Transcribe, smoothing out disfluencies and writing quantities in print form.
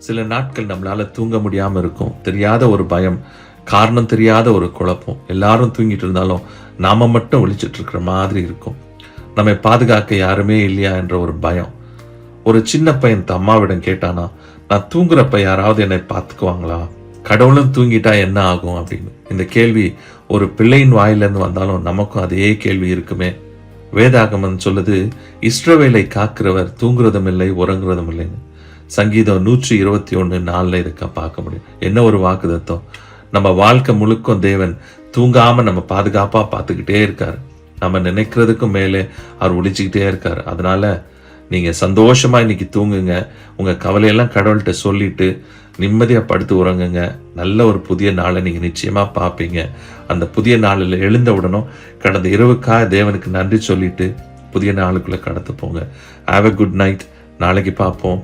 சில நாட்கள் நம்மளால தூங்க முடியாம இருக்கும். தெரியாத ஒரு பயம், காரணம் தெரியாத ஒரு குழப்பம். எல்லாரும் தூங்கிட்டு இருந்தாலும் நாம மட்டும் விழிச்சிட்டு இருக்கிற மாதிரி இருக்கும். நம்மை பாதுகாக்க யாருமே இல்லையா என்ற ஒரு பயம். ஒரு சின்ன பையன் தன் அம்மாவிடம் கேட்டானா, நான் தூங்குறப்ப யாராவது என்னை பார்த்துக்குவாங்களா? கடவுளும் தூங்கிட்டா என்ன ஆகும் அப்படின்னு. இந்த கேள்வி ஒரு பிள்ளையின் வாயிலிருந்து வந்தாலும் நமக்கும் அதே கேள்வி இருக்குமே. வேதாகமம் சொல்லுது, இஸ்ரவேலை காக்கிறவர் தூங்குறதும் இல்லை, உறங்குறதும் இல்லைன்னு. சங்கீதம் 121:4 இதுக்க பார்க்க முடியும். என்ன ஒரு வாக்குத்தத்தம். நம்ம வாழ்க்கை முழுக்கும் தேவன் தூங்காம நம்ம பாதுகாப்பா பார்த்துக்கிட்டே இருக்காரு. நம்ம நினைக்கிறதுக்கும் மேலே அவர் ஒழிச்சுக்கிட்டே இருக்காரு. அதனால நீங்க சந்தோஷமா இன்னைக்கு தூங்குங்க. உங்க கவலையெல்லாம் கடவுள்கிட்ட சொல்லிட்டு நிம்மதியா படுத்து உறங்குங்க. நல்ல ஒரு புதிய நாளை நீங்க நிச்சயமா பார்ப்பீங்க. அந்த புதிய நாளில் எழுந்த உடனும் கடந்த இரவுக்காக தேவனுக்கு நன்றி சொல்லிட்டு புதிய நாளுக்குள்ள கடந்து போங்க. Have a good night. நாளைக்கு பார்ப்போம்.